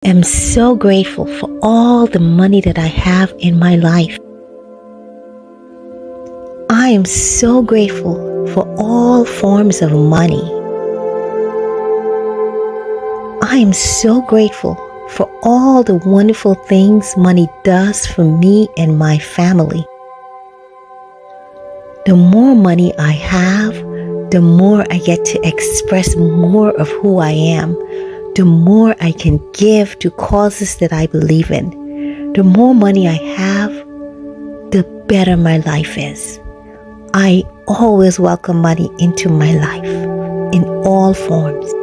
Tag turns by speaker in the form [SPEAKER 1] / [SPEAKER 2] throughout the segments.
[SPEAKER 1] am so grateful for all the money that I have in my life. I am so grateful for all forms of money. I am so grateful for all the wonderful things money does for me and my family. The more money I have, the more I get to express more of who I am, the more I can give to causes that I believe in. The more money I have, the better my life is. I always welcome money into my life in all forms.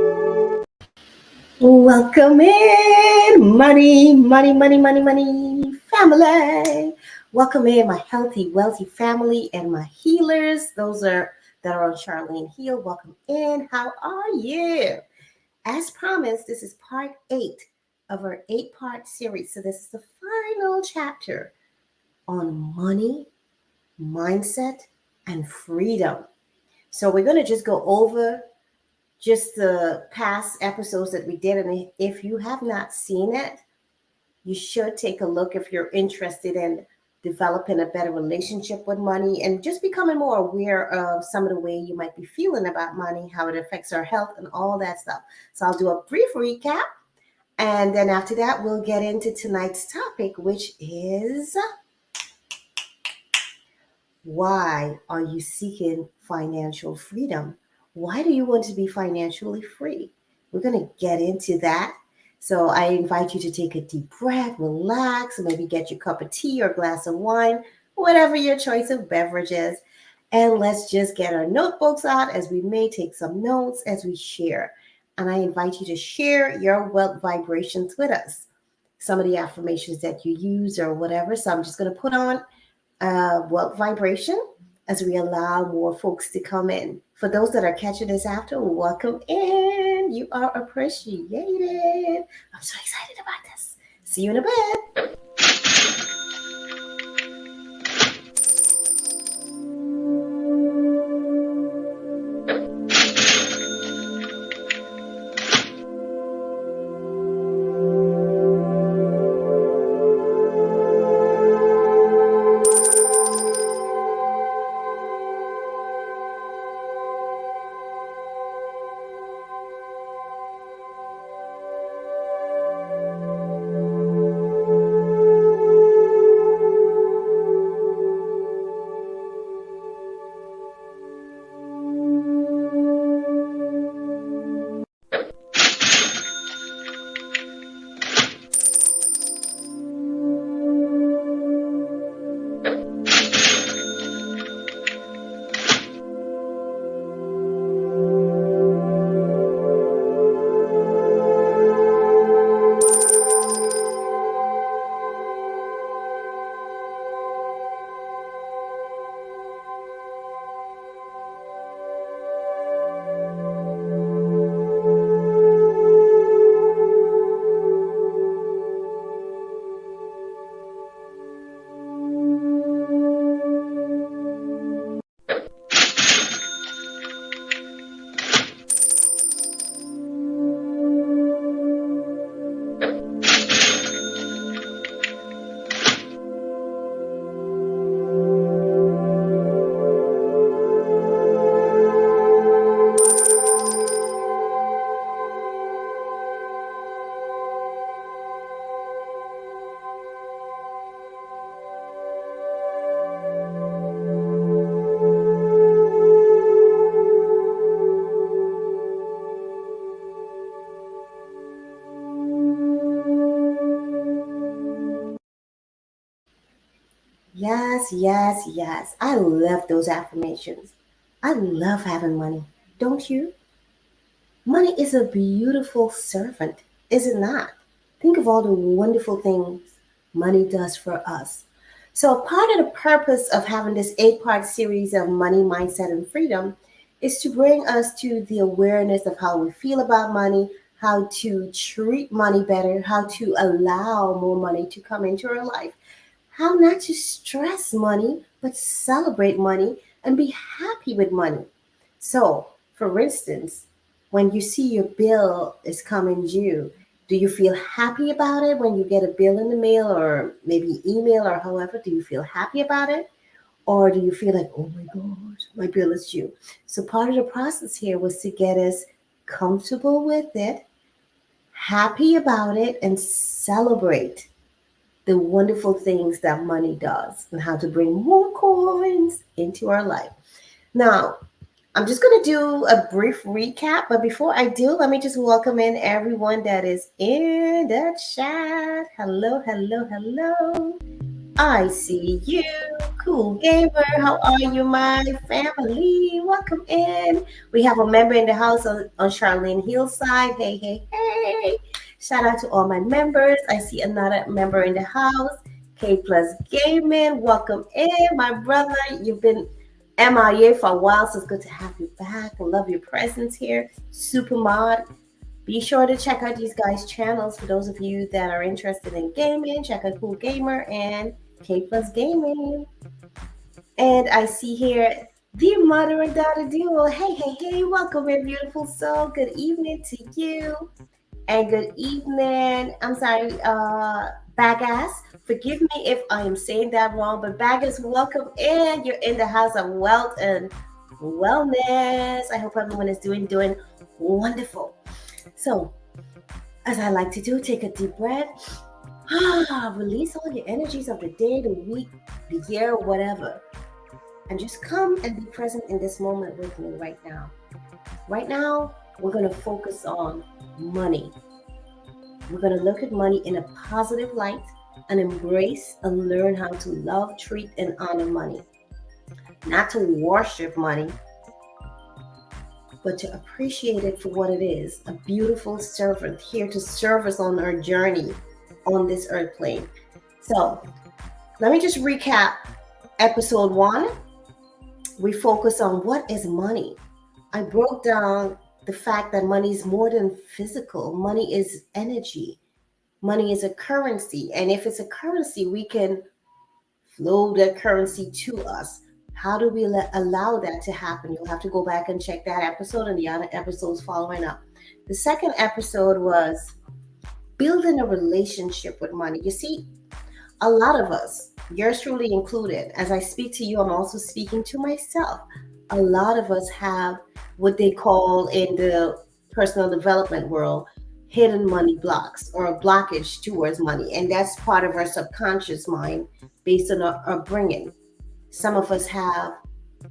[SPEAKER 2] Welcome in, money, family. Welcome in, my healthy, wealthy family and my healers. Those that are on Charlene Heal. Welcome in. How are you? As promised, this is part 8 of our 8-part series. So this is the final chapter on money, mindset, and freedom. So we're going to just go over just the past episodes that we did. And if you have not seen it, you should take a look if you're interested in developing a better relationship with money and just becoming more aware of some of the way you might be feeling about money, how it affects our health and all that stuff. So I'll do a brief recap. And then after that, we'll get into tonight's topic, which is why are you seeking financial freedom? Why do you want to be financially free? We're going to get into that. So I invite you to take a deep breath, relax, maybe get your cup of tea or glass of wine, whatever your choice of beverage is. And let's just get our notebooks out as we may take some notes as we share. And I invite you to share your wealth vibrations with us. Some of the affirmations that you use or whatever. So I'm just going to put on wealth vibration as we allow more folks to come in. For those that are catching this after, welcome in. You are appreciated. I'm so excited about this. See you in a bit. Yes. I love those affirmations. I love having money. Don't you? Money is a beautiful servant, is it not? Think of all the wonderful things money does for us. So, part of the purpose of having this 8-part series of money, mindset, and freedom is to bring us to the awareness of how we feel about money, how to treat money better, how to allow more money to come into our life, how not to stress money, but celebrate money and be happy with money. So, for instance, when you see your bill is coming due Do you feel happy about it when you get a bill in the mail or maybe email or however? Do you feel happy about it? Or do you feel like, oh my God, my bill is due? So part of the process here was to get us comfortable with it, happy about it, and celebrate the wonderful things that money does and how to bring more coins into our life. Now, I'm just going to do a brief recap, but before I do, let me just welcome in everyone that is in the chat. Hello, hello, hello. I see you. Cool gamer. How are you, my family? Welcome in. We have a member in the house on Charlene Hill's side. Hey, hey, hey. Shout out to all my members. I see another member in the house. K Plus Gaming. Welcome in, my brother. You've been MIA for a while, so it's good to have you back. I love your presence here. Supermod. Be sure to check out these guys' channels for those of you that are interested in gaming. Check out Cool Gamer and K Plus Gaming. And I see here the mother and daughter duo. Hey, hey, hey, welcome in, beautiful soul. Good evening to you. And good evening. I'm sorry, Bagass. Forgive me if I am saying that wrong, but Bagass, welcome in. You're in the house of wealth and wellness. I hope everyone is doing wonderful. So, as I like to do, take a deep breath. Release all your energies of the day, the week, the year, whatever. And just come and be present in this moment with me right now. Right now, we're going to focus on money. We're going to look at money in a positive light and embrace and learn how to love, treat, and honor money. Not to worship money, but to appreciate it for what it is, a beautiful servant here to serve us on our journey on this earth plane. So let me just recap episode 1. We focus on what is money. I broke down the fact that money is more than physical. Money is energy. Money is a currency. And if it's a currency, we can flow that currency to us. How do we allow that to happen? You'll have to go back and check that episode and the other episodes following up. The second episode was building a relationship with money. You see, a lot of us, yours truly included, as I speak to you, I'm also speaking to myself. A lot of us have what they call in the personal development world, hidden money blocks or a blockage towards money. And that's part of our subconscious mind based on our upbringing. Some of us have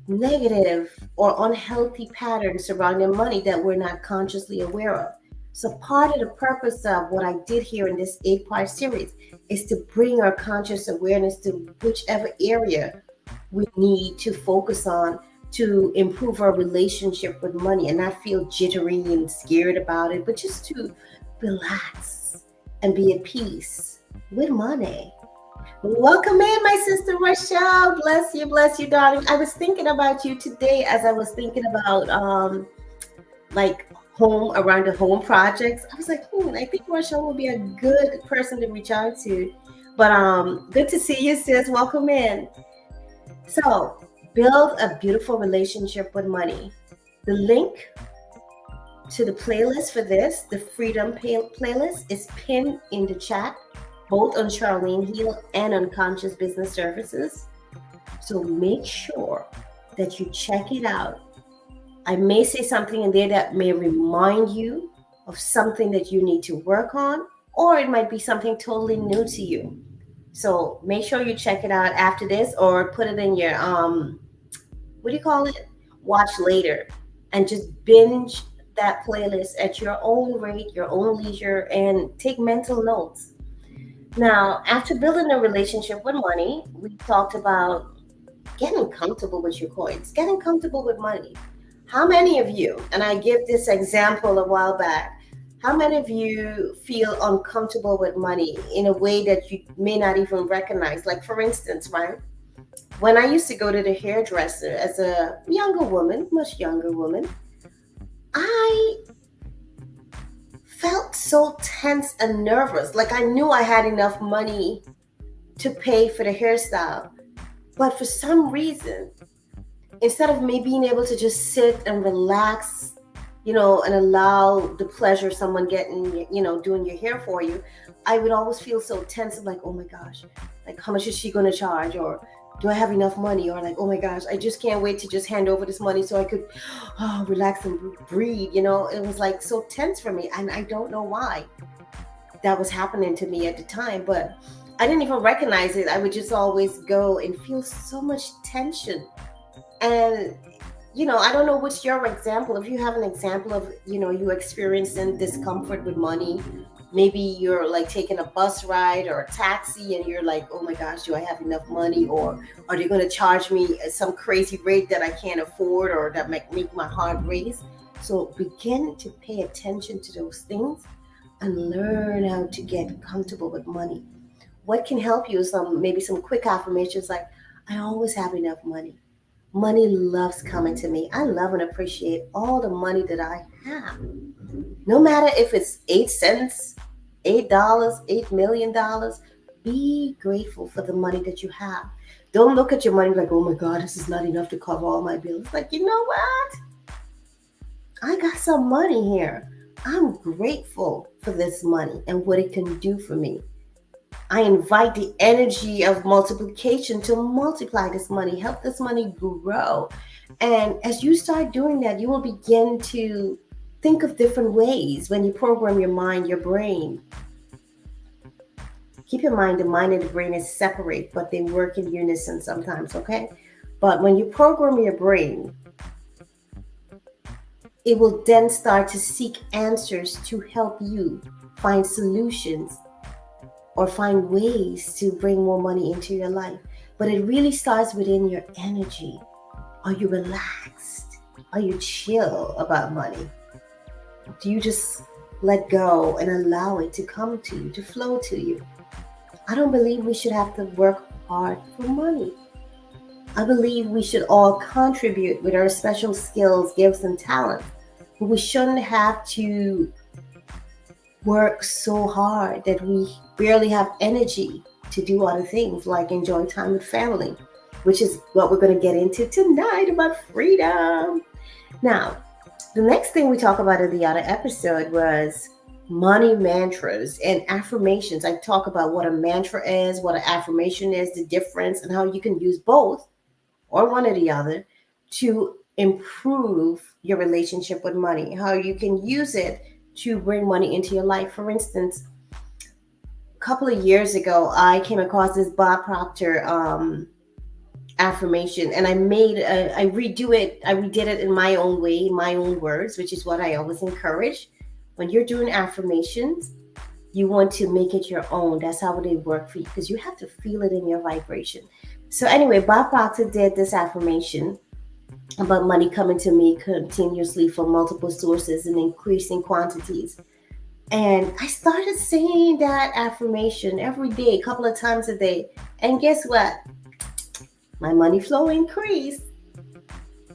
[SPEAKER 2] negative or unhealthy patterns surrounding money that we're not consciously aware of. So part of the purpose of what I did here in this 8-part series is to bring our conscious awareness to whichever area we need to focus on to improve our relationship with money and not feel jittery and scared about it, but just to relax and be at peace with money. Welcome in, my sister Rochelle. Bless you, darling. I was thinking about you today as I was thinking about like around the home projects. I was like, I think Rochelle would be a good person to reach out to. But good to see you, sis. Welcome in. So build a beautiful relationship with money. The link to the playlist for this, the Freedom playlist, is pinned in the chat, both on Charlene Heal and on Conscious Business Services. So make sure that you check it out. I may say something in there that may remind you of something that you need to work on, or it might be something totally new to you. So make sure you check it out after this, or put it in your, watch later, and just binge that playlist at your own rate, your own leisure, and take mental notes. Now, after building a relationship with money, we talked about getting comfortable with your coins, getting comfortable with money. How many of you, and I give this example a while back, how many of you feel uncomfortable with money in a way that you may not even recognize? Like, for instance, right? When I used to go to the hairdresser as a younger woman, much younger woman, I felt so tense and nervous. Like I knew I had enough money to pay for the hairstyle. But for some reason, instead of me being able to just sit and relax and allow the pleasure of someone getting, doing your hair for you, I would always feel so tense. I'm like, oh my gosh, like how much is she going to charge? Or do I have enough money? Or like, oh my gosh, I just can't wait to just hand over this money so I could relax and breathe. It was like so tense for me. And I don't know why that was happening to me at the time, but I didn't even recognize it. I would just always go and feel so much tension. And I don't know what's your example. If you have an example of, you experiencing discomfort with money, maybe you're like taking a bus ride or a taxi and you're like, oh my gosh, do I have enough money? Or are they going to charge me some crazy rate that I can't afford or that make my heart race? So begin to pay attention to those things and learn how to get comfortable with money. What can help you is maybe some quick affirmations like, I always have enough money. Money loves coming to me. I love and appreciate all the money that I have. No matter if it's 8 cents, $8, $8 million, be grateful for the money that you have. Don't look at your money like, oh my God, this is not enough to cover all my bills. Like, you know what? I got some money here. I'm grateful for this money and what it can do for me. I invite the energy of multiplication to multiply this money, help this money grow. And as you start doing that, you will begin to think of different ways when you program your mind, your brain. Keep in mind, the mind and the brain is separate, but they work in unison sometimes, okay? But when you program your brain, it will then start to seek answers to help you find solutions or find ways to bring more money into your life. But it really starts within your energy. Are you relaxed? Are you chill about money? Do you just let go and allow it to come to you, to flow to you? I don't believe we should have to work hard for money. I believe we should all contribute with our special skills, gifts, and talents. But we shouldn't have to work so hard that we barely have energy to do other things like enjoy time with family, which is what we're going to get into tonight about freedom. Now, the next thing we talked about in the other episode was money mantras and affirmations. I talk about what a mantra is, what an affirmation is, the difference, and how you can use both or one or the other to improve your relationship with money, how you can use it to bring money into your life. For instance, a couple of years ago, I came across this Bob Proctor affirmation, and I redid it in my own way, my own words, which is what I always encourage. When you're doing affirmations, you want to make it your own. That's how they work for you, because you have to feel it in your vibration. So anyway, Bob Proctor did this affirmation about money coming to me continuously from multiple sources in increasing quantities. And I started saying that affirmation every day, a couple of times a day. And guess what? My money flow increased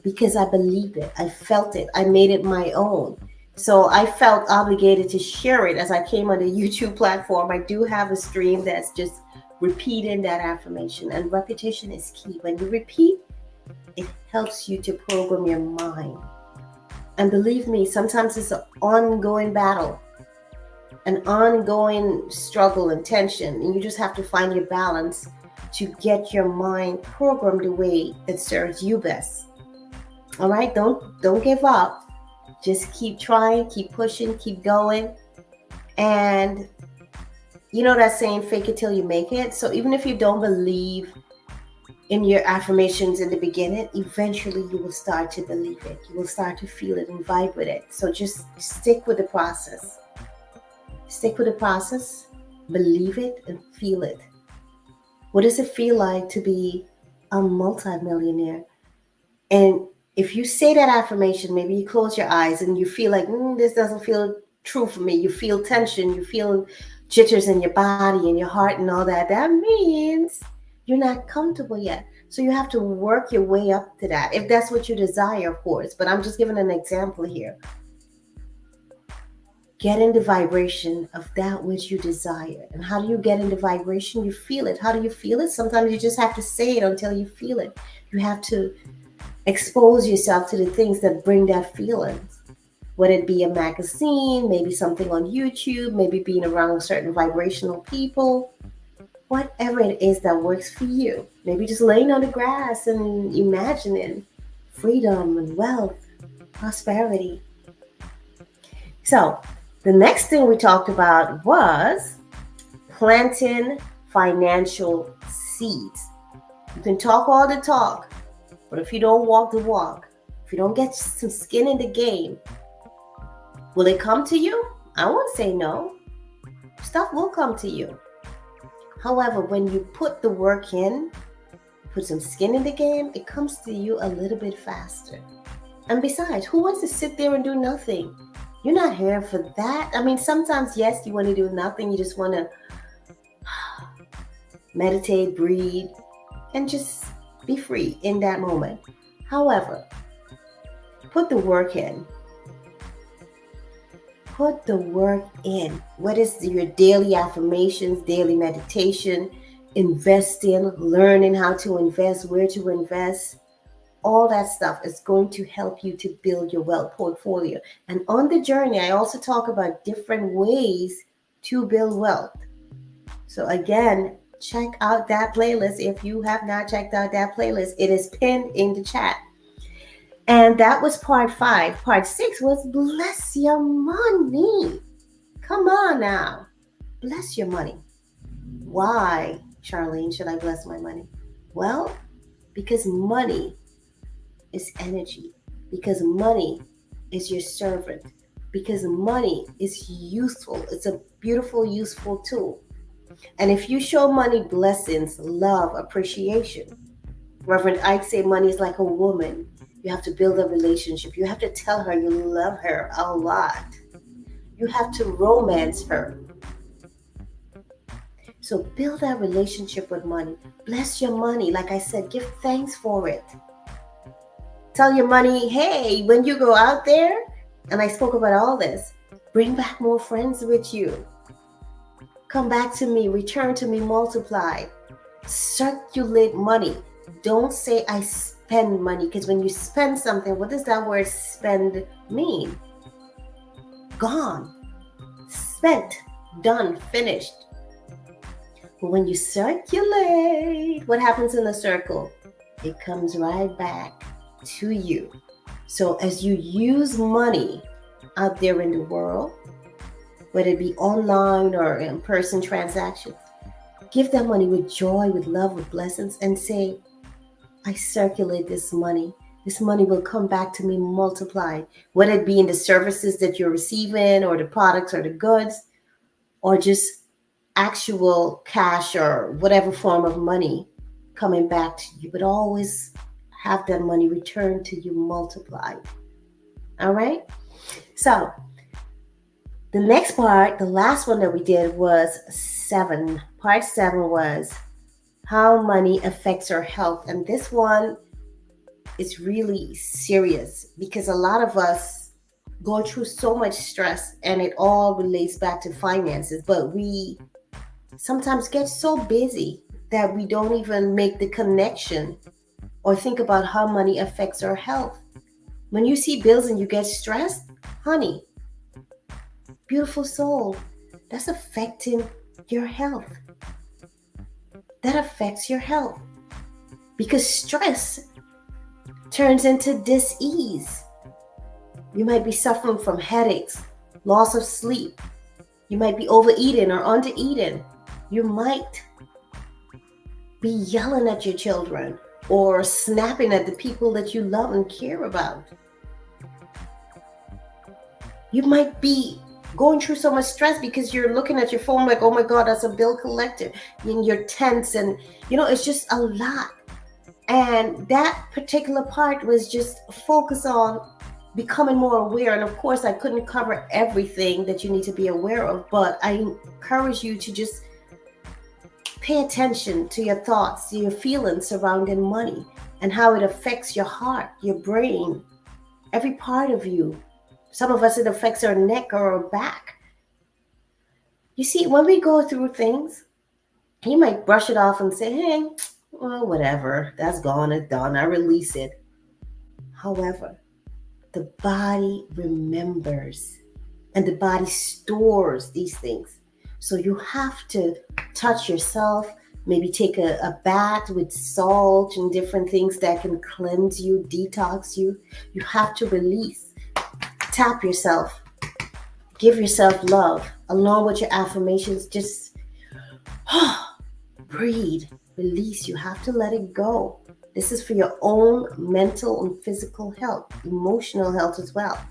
[SPEAKER 2] because I believed it. I felt it. I made it my own. So I felt obligated to share it as I came on the YouTube platform. I do have a stream that's just repeating that affirmation. And repetition is key. When you repeat, it helps you to program your mind. And believe me, sometimes it's an ongoing battle, an ongoing struggle and tension. And you just have to find your balance to get your mind programmed the way that serves you best. All right? Don't give up. Just keep trying, keep pushing, keep going. And you know that saying, fake it till you make it. So even if you don't believe in your affirmations in the beginning, eventually you will start to believe it. You will start to feel it and vibe with it. So just stick with the process. Stick with the process, believe it, and feel it. What does it feel like to be a multimillionaire? And if you say that affirmation, maybe you close your eyes and you feel like, this doesn't feel true for me. You feel tension, you feel jitters in your body and your heart and all that. That means you're not comfortable yet. So you have to work your way up to that, if that's what you desire, of course. But I'm just giving an example here. Get in the vibration of that which you desire. And how do you get into vibration? You feel it. How do you feel it? Sometimes you just have to say it until you feel it. You have to expose yourself to the things that bring that feeling. Whether it be a magazine, maybe something on YouTube, maybe being around certain vibrational people, whatever it is that works for you. Maybe just laying on the grass and imagining freedom and wealth, prosperity. So, the next thing we talked about was planting financial seeds. You can talk all the talk, but if you don't walk the walk, if you don't get some skin in the game, will it come to you? I won't say no. Stuff will come to you. However, when you put the work in, put some skin in the game, it comes to you a little bit faster. And besides, who wants to sit there and do nothing? You're not here for that. I mean, sometimes, yes, you want to do nothing. You just want to meditate, breathe, and just be free in that moment. However, put the work in. Put the work in. What is your daily affirmations, daily meditation, investing, learning how to invest, where to invest? All that stuff is going to help you to build your wealth portfolio. And on the journey, I also talk about different ways to build wealth. So again, check out that playlist. If you have not checked out that playlist, it is pinned in the chat. And that was part 5. Part 6 was bless your money. Come on now. Bless your money. Why, Charlene, should I bless my money? Well, because money is energy, because money is your servant, because money is useful. It's a beautiful, useful tool. And if you show money blessings, love, appreciation, Reverend Ike say money is like a woman. You have to build a relationship. You have to tell her you love her a lot. You have to romance her. So build that relationship with money. Bless your money. Like I said, give thanks for it. Tell your money, hey, when you go out there, and I spoke about all this, bring back more friends with you. Come back to me, return to me, multiply. Circulate money. Don't say I spend money, because when you spend something, what does that word spend mean? Gone, spent, done, finished. But when you circulate, what happens in the circle? It comes right back to you. So as you use money out there in the world, whether it be online or in-person transactions, give that money with joy, with love, with blessings, and say, I circulate this money. This money will come back to me multiplied, whether it be in the services that you're receiving or the products or the goods, or just actual cash or whatever form of money coming back to you. But always have that money returned to you multiplied. All right? So the next part, the last one that we did was 7. Part 7 was how money affects our health. And this one is really serious because a lot of us go through so much stress, and it all relates back to finances. But we sometimes get so busy that we don't even make the connection or think about how money affects our health. When you see bills and you get stressed, honey, beautiful soul, that's affecting your health. That affects your health because stress turns into dis-ease. You might be suffering from headaches, loss of sleep. You might be overeating or undereating. You might be yelling at your children or snapping at the people that you love and care about. You might be going through so much stress because you're looking at your phone like, oh my God, that's a bill collector. And you're tense and, it's just a lot. And that particular part was just focus on becoming more aware. And of course, I couldn't cover everything that you need to be aware of, but I encourage you to just pay attention to your thoughts, to your feelings surrounding money and how it affects your heart, your brain, every part of you. Some of us, it affects our neck or our back. You see, when we go through things, you might brush it off and say, hey, well, whatever, that's gone, it's done, I release it. However, the body remembers and the body stores these things. So you have to touch yourself, maybe take a bath with salt and different things that can cleanse you, detox you. You have to release. Tap yourself. Give yourself love along with your affirmations. Just breathe, release. You have to let it go. This is for your own mental and physical health, emotional health as well.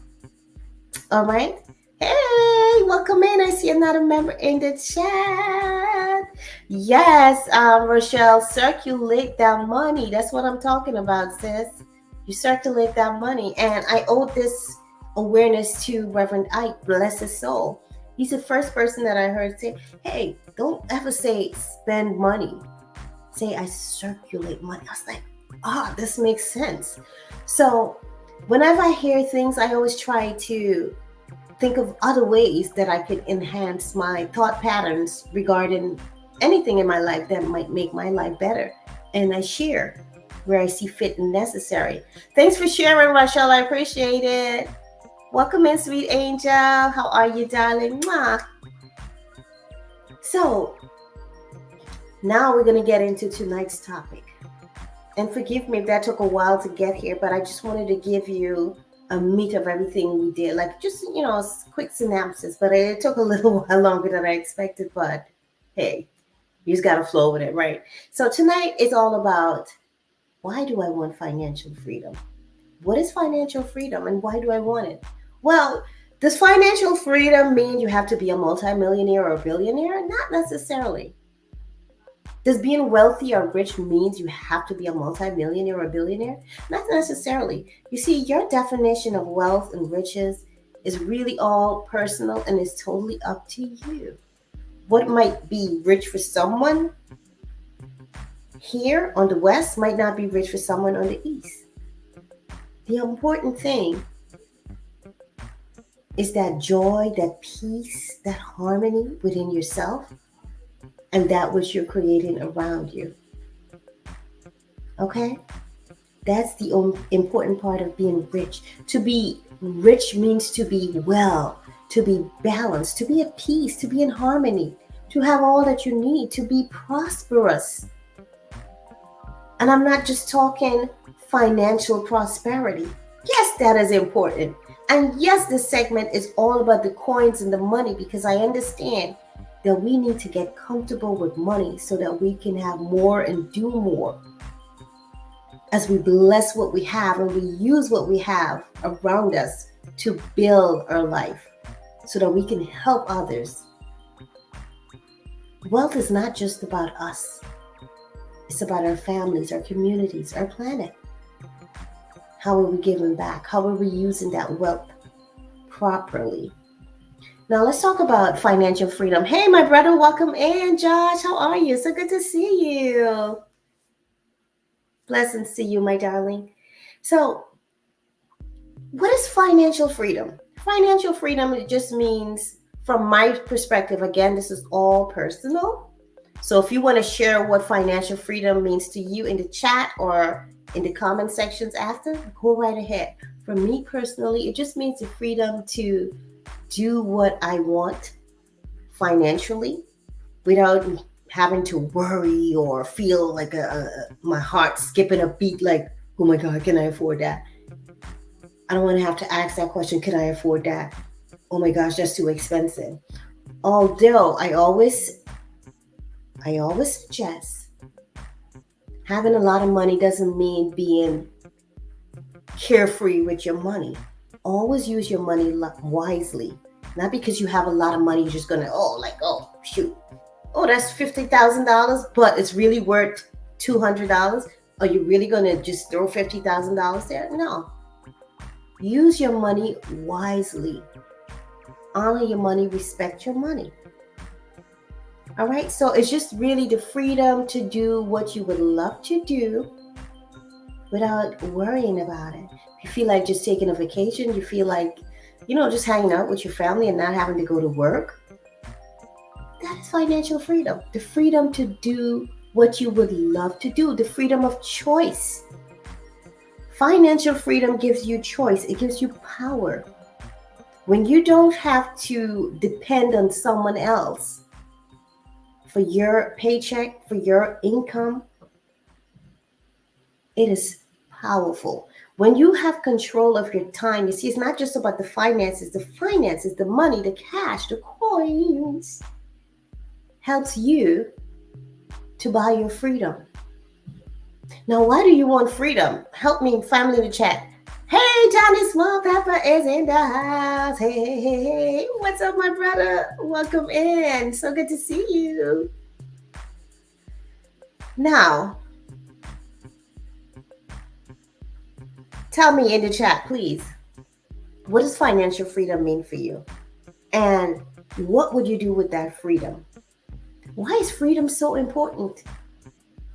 [SPEAKER 2] All right. Hey, welcome in. I see another member in the chat. Yes, Rochelle, circulate that money. That's what I'm talking about, sis. You circulate that money. And I owe this awareness to Reverend Ike, bless his soul. He's the first person that I heard say, hey, don't ever say spend money. Say I circulate money. I was like, this makes sense. So whenever I hear things, I always try to think of other ways that I could enhance my thought patterns regarding anything in my life that might make my life better. And I share where I see fit and necessary. Thanks for sharing, Rochelle. I appreciate it. Welcome in, sweet angel. How are you, darling? Mwah. So now we're going to get into tonight's topic. And forgive me if that took a while to get here, but I just wanted to give you a meat of everything we did, like just, a quick synopsis, but it took a little while longer than I expected, but hey, you just got to flow with it, right? So tonight is all about, why do I want financial freedom? What is financial freedom and why do I want it? Well, does financial freedom mean you have to be a multimillionaire or a billionaire? Not necessarily. Does being wealthy or rich means you have to be a multimillionaire or a billionaire? Not necessarily. You see, your definition of wealth and riches is really all personal and is totally up to you. What might be rich for someone here on the West might not be rich for someone on the East. The important thing is that joy, that peace, that harmony within yourself, and that which you're creating around you. Okay? That's the important part of being rich. To be rich means to be well, to be balanced, to be at peace, to be in harmony, to have all that you need, to be prosperous. And I'm not just talking financial prosperity. Yes, that is important. And yes, this segment is all about the coins and the money, because I understand that we need to get comfortable with money so that we can have more and do more as we bless what we have and we use what we have around us to build our life so that we can help others. Wealth is not just about us. It's about our families, our communities, our planet. How are we giving back? How are we using that wealth properly? Now let's talk about financial freedom. Hey, my brother, welcome in. Josh, how are you? So good to see you. Blessings to you, my darling. So what is financial freedom? Financial freedom, it just means, from my perspective, again, this is all personal. So if you want to share what financial freedom means to you in the chat or in the comment sections after, go right ahead. For me personally, it just means the freedom to do what I want financially without having to worry or feel like my heart skipping a beat, like, oh my God, can I afford that? I don't want to have to ask that question, can I afford that? Oh my gosh, that's too expensive. Although I always suggest having a lot of money doesn't mean being carefree with your money. Always use your money wisely. Not because you have a lot of money, you're just going to, shoot. Oh, that's $50,000, but it's really worth $200. Are you really going to just throw $50,000 there? No. Use your money wisely. Honor your money, respect your money. All right, so it's just really the freedom to do what you would love to do without worrying about it. If you feel like just taking a vacation, you feel like, just hanging out with your family and not having to go to work, that is financial freedom. The freedom to do what you would love to do, the freedom of choice. Financial freedom gives you choice. It gives you power. When you don't have to depend on someone else for your paycheck, for your income, it is powerful. When you have control of your time, you see, it's not just about the finances, the money, the cash, the coins helps you to buy your freedom. Now, why do you want freedom? Help me, family, in the chat. Hey, Johnny Small Pepper is in the house. Hey, what's up, my brother? Welcome in. So good to see you. Now, tell me in the chat, please. What does financial freedom mean for you? And what would you do with that freedom? Why is freedom so important?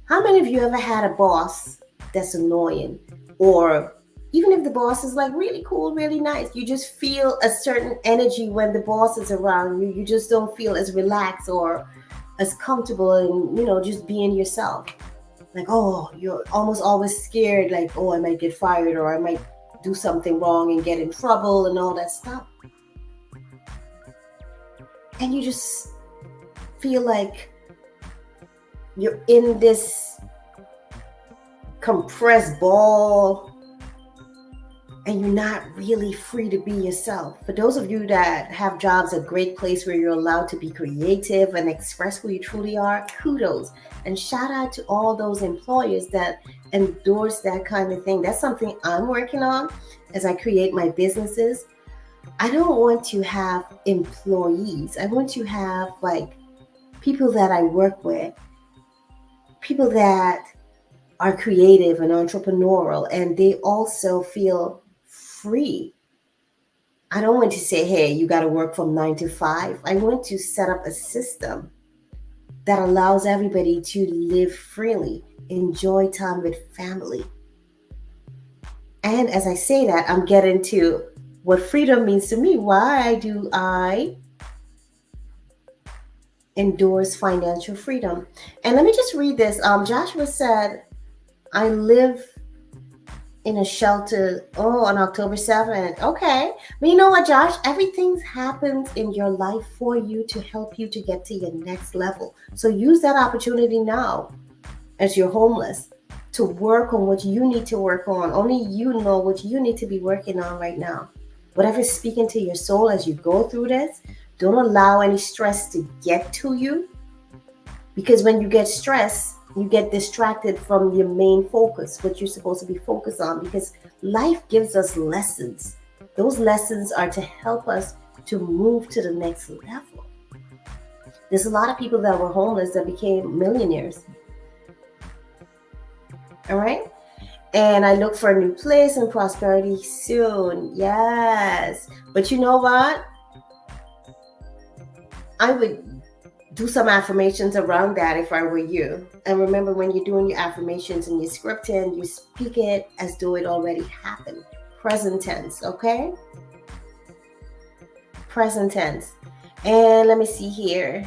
[SPEAKER 2] How many of you ever had a boss that's annoying? Or even if the boss is like really cool, really nice, you just feel a certain energy when the boss is around you. You just don't feel as relaxed or as comfortable in, just being yourself. Like, oh, you're almost always scared, like, oh, I might get fired or I might do something wrong and get in trouble and all that stuff. And you just feel like you're in this compressed ball and you're not really free to be yourself. For those of you that have jobs, a great place where you're allowed to be creative and express who you truly are, kudos. And shout out to all those employers that endorse that kind of thing. That's something I'm working on as I create my businesses. I don't want to have employees. I want to have like people that I work with, people that are creative and entrepreneurial, and they also feel free. I don't want to say, hey, you got to work from 9 to 5. I want to set up a system that allows everybody to live freely, enjoy time with family. And as I say that, I'm getting to what freedom means to me. Why do I endorse financial freedom? And let me just read this. Joshua said, I live in a shelter, on October 7th. Okay. But you know what, Josh? Everything happens in your life for you to help you to get to your next level. So use that opportunity now as you're homeless to work on what you need to work on. Only you know what you need to be working on right now. Whatever's speaking to your soul as you go through this, don't allow any stress to get to you. Because when you get stressed, you get distracted from your main focus, what you're supposed to be focused on, because life gives us lessons. Those lessons are to help us to move to the next level. There's a lot of people that were homeless that became millionaires. All right? And I look for a new place and prosperity soon. Yes. But you know what? I would do some affirmations around that if I were you. And remember, when you're doing your affirmations and you're scripting, you speak it as though it already happened. Present tense, okay? Present tense. And let me see here.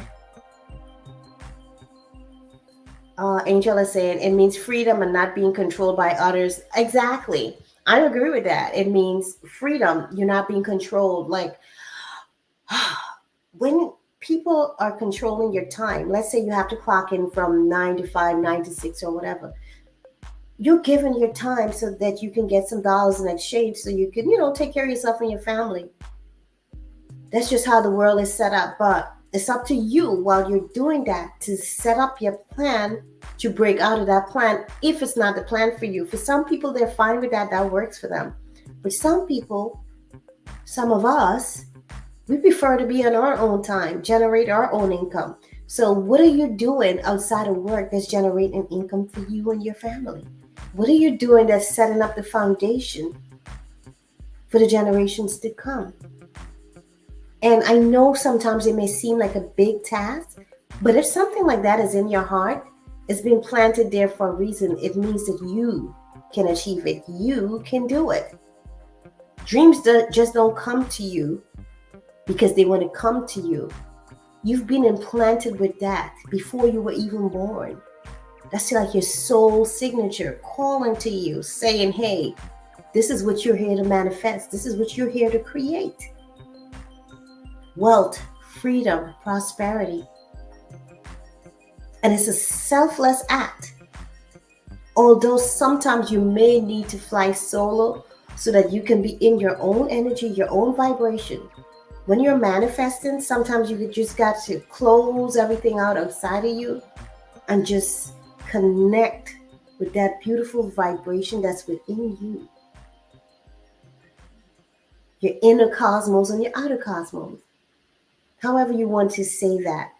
[SPEAKER 2] Angel is saying it means freedom and not being controlled by others. Exactly. I agree with that. It means freedom. You're not being controlled. Like when people are controlling your time, let's say you have to clock in from 9 to 5, 9 to 6 or whatever. You're giving your time so that you can get some dollars in exchange so you can, take care of yourself and your family. That's just how the world is set up. But it's up to you while you're doing that to set up your plan to break out of that plan if it's not the plan for you. For some people, they're fine with that. That works for them. But some people, some of us, we prefer to be on our own time, generate our own income. So what are you doing outside of work that's generating income for you and your family? What are you doing that's setting up the foundation for the generations to come? And I know sometimes it may seem like a big task, but if something like that is in your heart, it's been planted there for a reason. It means that you can achieve it. You can do it. Dreams just don't come to you because they want to come to you. You've been implanted with that before you were even born. That's like your soul signature calling to you, saying, hey, this is what you're here to manifest. This is what you're here to create. Wealth, freedom, prosperity. And it's a selfless act. Although sometimes you may need to fly solo so that you can be in your own energy, your own vibration. When you're manifesting, sometimes you just got to close everything out outside of you and just connect with that beautiful vibration that's within you. Your inner cosmos and your outer cosmos. However you want to say that.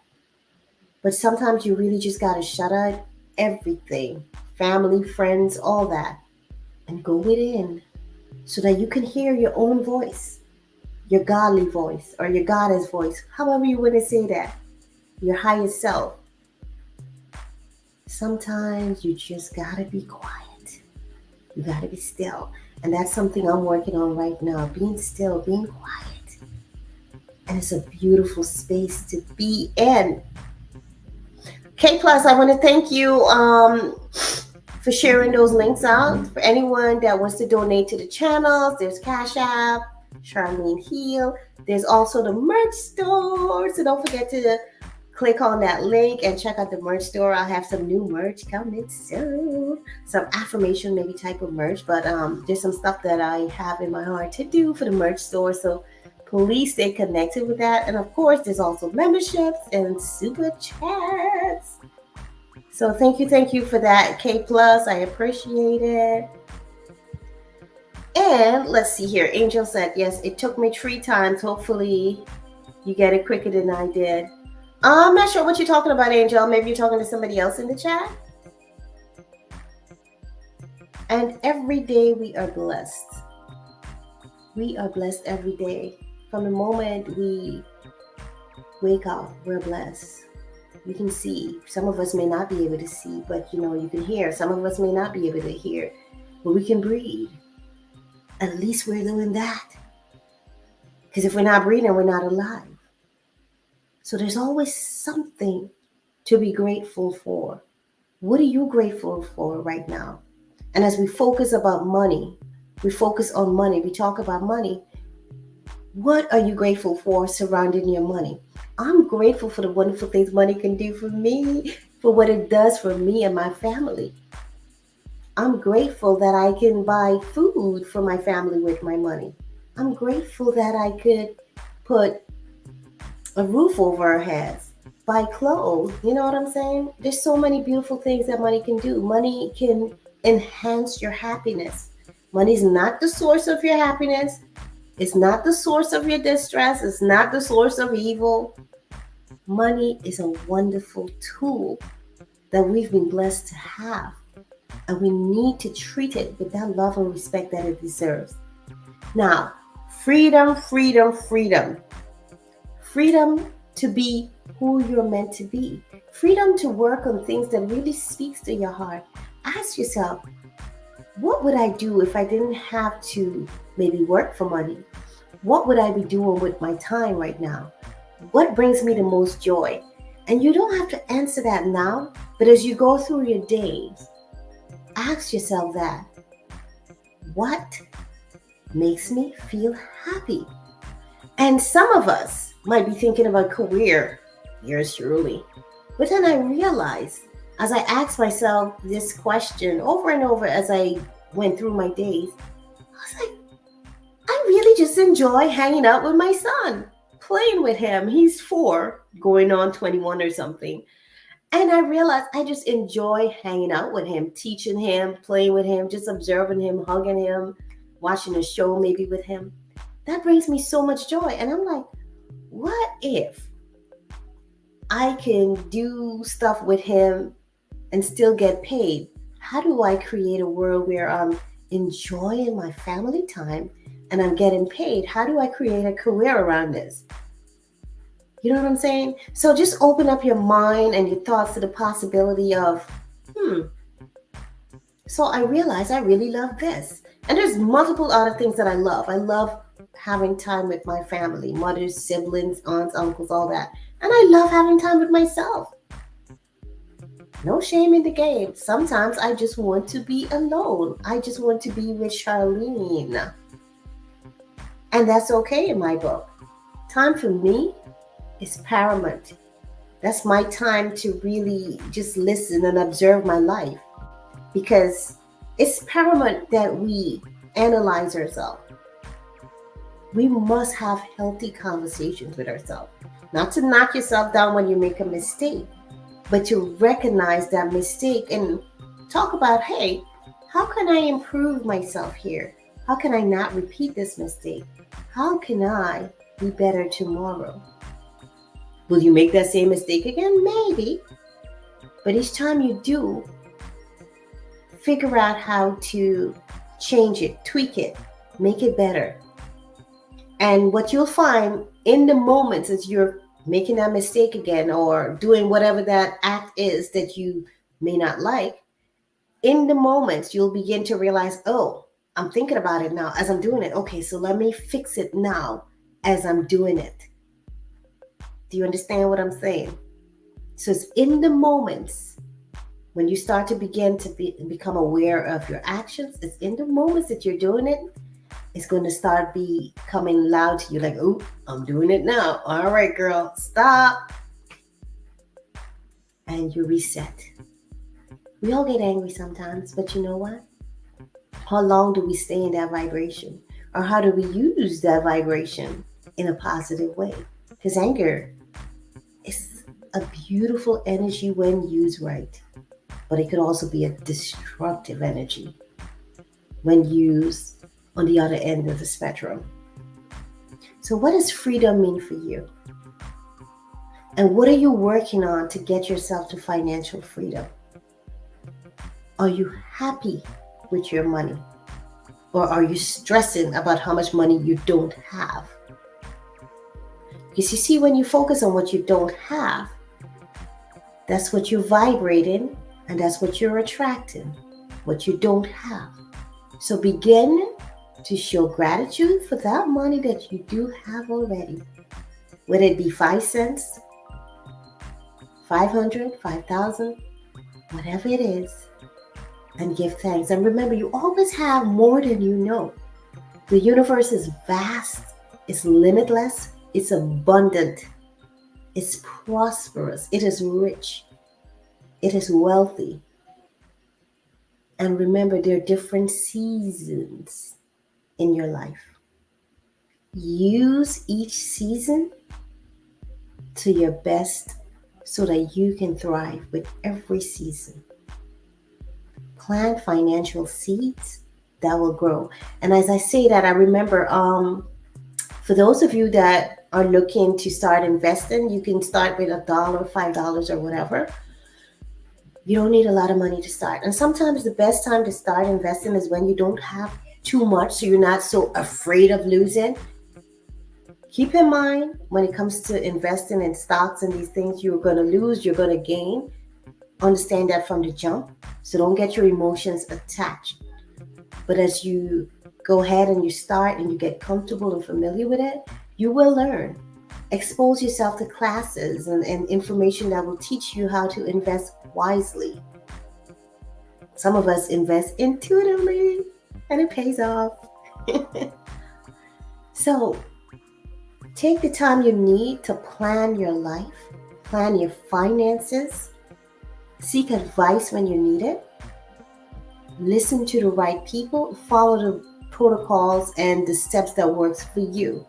[SPEAKER 2] But sometimes you really just got to shut out everything. Family, friends, all that. And go within so that you can hear your own voice. Your godly voice or your goddess voice. However you want to say that. Your highest self. Sometimes you just got to be quiet. You got to be still. And that's something I'm working on right now. Being still, being quiet. And it's a beautiful space to be in. K Plus, I want to thank you for sharing those links out. For anyone that wants to donate to the channels, there's Cash App, Charlene Heal. There's also the merch store. So don't forget to click on that link and check out the merch store. I'll have some new merch coming soon. Some affirmation maybe type of merch. But there's some stuff that I have in my heart to do for the merch store. So please stay connected with that. And of course, there's also memberships and super chats. So thank you for that, K Plus. I appreciate it. And let's see here. Angel said, yes, it took me 3 times. Hopefully you get it quicker than I did. I'm not sure what you're talking about, Angel. Maybe you're talking to somebody else in the chat. And every day we are blessed. We are blessed every day. From the moment we wake up, we're blessed. You can see. Some of us may not be able to see, but you can hear. Some of us may not be able to hear, but we can breathe. At least we're doing that. Because if we're not breathing, we're not alive. So there's always something to be grateful for. What are you grateful for right now? And as we focus about money, we focus on money, we talk about money. What are you grateful for surrounding your money? I'm grateful for the wonderful things money can do for me, for what it does for me and my family. I'm grateful that I can buy food for my family with my money. I'm grateful that I could put a roof over our heads, buy clothes. You know what I'm saying? There's so many beautiful things that money can do. Money can enhance your happiness. Money is not the source of your happiness. It's not the source of your distress. It's not the source of evil. Money is a wonderful tool that we've been blessed to have. And we need to treat it with that love and respect that it deserves. Now, freedom, freedom, freedom. Freedom to be who you're meant to be. Freedom to work on things that really speaks to your heart. Ask yourself, what would I do if I didn't have to maybe work for money? What would I be doing with my time right now? What brings me the most joy? And you don't have to answer that now, but as you go through your days, ask yourself that. What makes me feel happy? And some of us might be thinking about career, yours truly. But then I realized, as I asked myself this question over and over as I went through my days, I was like, I really just enjoy hanging out with my son, playing with him. He's 4, going on 21 or something. And I realized I just enjoy hanging out with him, teaching him, playing with him, just observing him, hugging him, watching a show maybe with him. That brings me so much joy. And I'm like, what if I can do stuff with him and still get paid? How do I create a world where I'm enjoying my family time and I'm getting paid? How do I create a career around this? You know what I'm saying? So just open up your mind and your thoughts to the possibility of, So I realized I really love this. And there's multiple other things that I love. I love having time with my family, mothers, siblings, aunts, uncles, all that. And I love having time with myself. No shame in the game. Sometimes I just want to be alone. I just want to be with Charlene. And that's okay in my book. Time for me is paramount. That's my time to really just listen and observe my life, because it's paramount that we analyze ourselves. We must have healthy conversations with ourselves. Not to knock yourself down when you make a mistake, but to recognize that mistake and talk about, hey, how can I improve myself here? How can I not repeat this mistake? How can I be better tomorrow? Will you make that same mistake again? Maybe. But each time you do, figure out how to change it, tweak it, make it better. And what you'll find in the moments as you're making that mistake again or doing whatever that act is that you may not like, in the moments you'll begin to realize, oh, I'm thinking about it now as I'm doing it. Okay, so let me fix it now as I'm doing it. Do you understand what I'm saying? So it's in the moments when you start to begin to become aware of your actions. It's in the moments that you're doing it. It's going to start becoming loud to you, like, oh, I'm doing it now. All right, girl, stop. And you reset. We all get angry sometimes, but you know what? How long do we stay in that vibration? Or how do we use that vibration in a positive way? Because anger is a beautiful energy when used right, but it could also be a destructive energy when used on the other end of the spectrum. So what does freedom mean for you? And what are you working on to get yourself to financial freedom? Are you happy with your money? Or are you stressing about how much money you don't have? Because you see, when you focus on what you don't have, that's what you're vibrating and that's what you're attracting, what you don't have. So begin to show gratitude for that money that you do have already. Whether it be 5 cents, 500, 5,000, whatever it is, and give thanks. And remember, you always have more than you know. The universe is vast, it's limitless, it's abundant, it's prosperous, it is rich, it is wealthy. And remember, there are different seasons in your life. Use each season to your best so that you can thrive with every season. Plant financial seeds that will grow. And as I say that, I remember for those of you that are looking to start investing, you can start with $1, $5, or whatever. You don't need a lot of money to start. And sometimes the best time to start investing is when you don't have too much, so you're not so afraid of losing. Keep in mind, when it comes to investing in stocks and these things, you're going to lose, you're going to gain. Understand that from the jump. So don't get your emotions attached. But as you go ahead and you start and you get comfortable and familiar with it, you will learn. Expose yourself to classes and information that will teach you how to invest wisely. Some of us invest intuitively and it pays off. So take the time you need to plan your life, plan your finances, seek advice when you need it, listen to the right people, follow the protocols and the steps that works for you.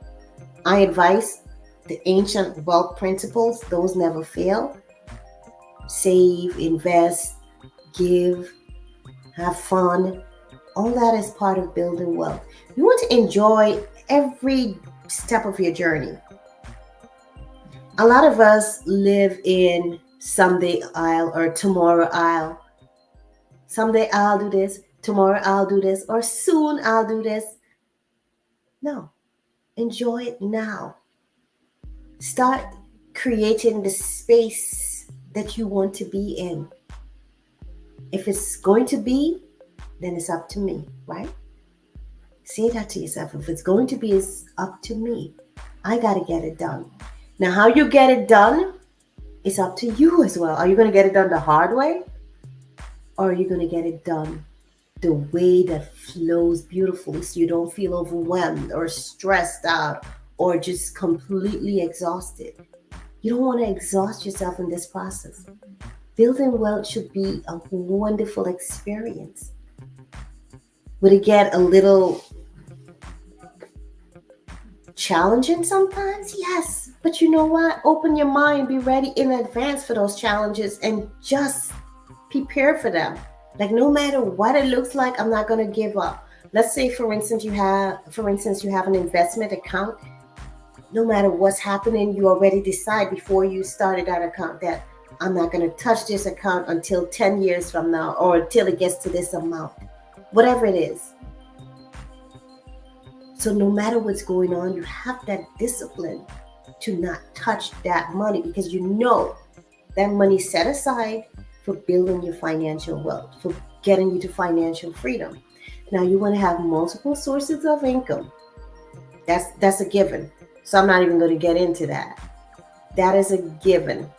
[SPEAKER 2] I advise the ancient wealth principles, those never fail. Save, invest, give, have fun. All that is part of building wealth. You want to enjoy every step of your journey. A lot of us live in someday I'll or tomorrow I'll. Someday I'll do this, tomorrow I'll do this, or soon I'll do this. No, enjoy it now. Start creating the space that you want to be in. If it's going to be, then it's up to me, right? Say that to yourself. If it's going to be, it's up to me. I got to get it done. Now, how you get it done It's up to you as well. Are you going to get it done the hard way? Or are you going to get it done the way that flows beautifully so you don't feel overwhelmed or stressed out or just completely exhausted? You don't want to exhaust yourself in this process. Building wealth should be a wonderful experience. Would it get a little challenging sometimes? Yes. But you know what? Open your mind, be ready in advance for those challenges and just prepare for them. Like no matter what it looks like, I'm not going to give up. Let's say for instance you have an investment account. No matter what's happening, you already decide before you started that account that I'm not going to touch this account until 10 years from now or until it gets to this amount. Whatever it is. So no matter what's going on, you have that discipline to not touch that money because you know that money set aside for building your financial wealth, for getting you to financial freedom. Now you want to have multiple sources of income. That's a given. So I'm not even going to get into that. That is a given.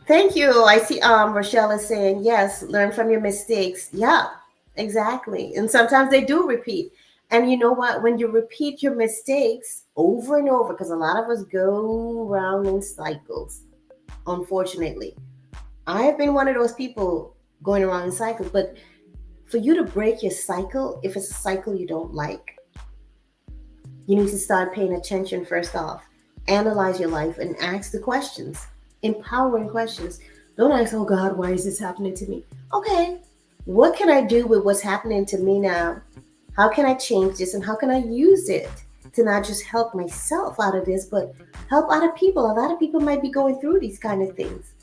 [SPEAKER 2] Thank you. I see Rochelle is saying, yes, learn from your mistakes. Yeah, exactly. And sometimes they do repeat. And you know what? When you repeat your mistakes over and over, because a lot of us go around in cycles, unfortunately. I have been one of those people going around in cycles, but for you to break your cycle, if it's a cycle you don't like, you need to start paying attention first off. Analyze your life and ask the questions, empowering questions. Don't ask, oh God, why is this happening to me? Okay, what can I do with what's happening to me now? How can I change this and how can I use it to not just help myself out of this, but help other people? A lot of people might be going through these kind of things.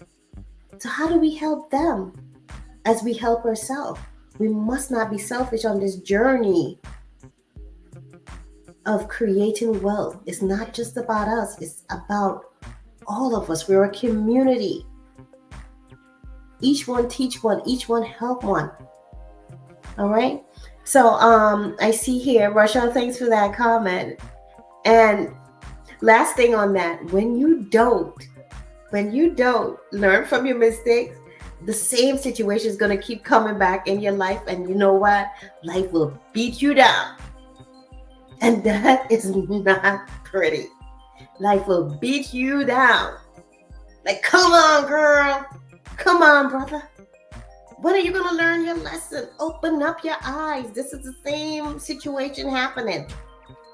[SPEAKER 2] So how do we help them as we help ourselves? We must not be selfish on this journey of creating wealth. It's not just about us. It's about all of us. We're a community. Each one teach one. Each one help one. All right. So I see here, Rasha, thanks for that comment. And last thing on that, when you don't learn from your mistakes, the same situation is going to keep coming back in your life. And you know what? Life will beat you down. And that is not pretty. Life will beat you down. Like, come on, girl. Come on, brother. When are you going to learn your lesson? Open up your eyes. This is the same situation happening.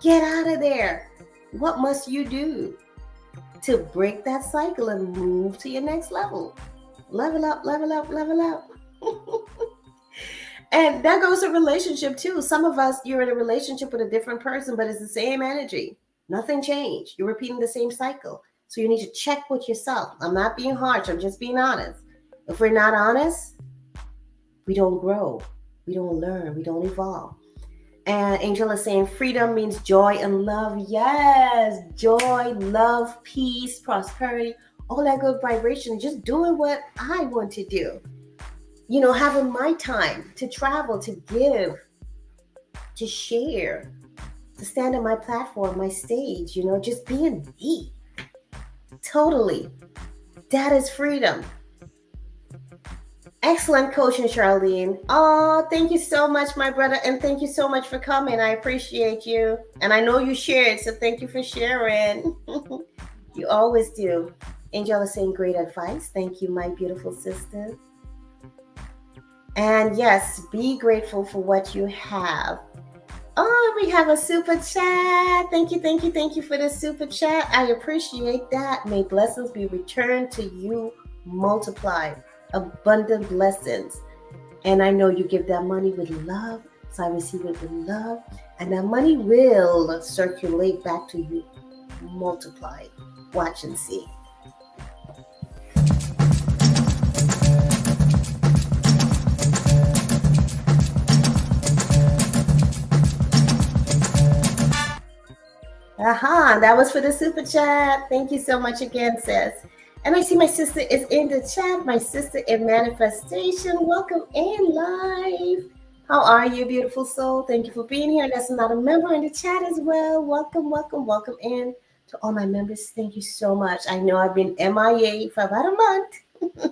[SPEAKER 2] Get out of there. What must you do to break that cycle and move to your next level? Level up, level up, level up. And that goes to relationship too. Some of us, you're in a relationship with a different person, but it's the same energy. Nothing changed. You're repeating the same cycle. So you need to check with yourself. I'm not being harsh. I'm just being honest. If we're not honest, we don't grow. We don't learn. We don't evolve. And Angel is saying freedom means joy and love. Yes, joy, love, peace, prosperity, all that good vibration. Just doing what I want to do. You know, having my time to travel, to give, to share, to stand on my platform, my stage, you know, just being me. Totally. That is freedom. Excellent coaching, Charlene. Oh, thank you so much, my brother. And thank you so much for coming. I appreciate you. And I know you shared, so thank you for sharing. You always do. Angel is saying great advice. Thank you, my beautiful sister. And yes, be grateful for what you have. Oh, we have a super chat. Thank you, thank you, thank you for the super chat. I appreciate that. May blessings be returned to you multiplied. Abundant blessings. And I know you give that money with love. So I receive it with love. And that money will circulate back to you multiplied. Watch and see. That was for the super chat. Thank you so much again, sis. And I see my sister is in the chat. My sister in manifestation. Welcome in live. How are you, beautiful soul? Thank you for being here. That's not a member in the chat as well. Welcome, welcome, welcome in To all my members, thank you so much. I know I've been MIA for about a month,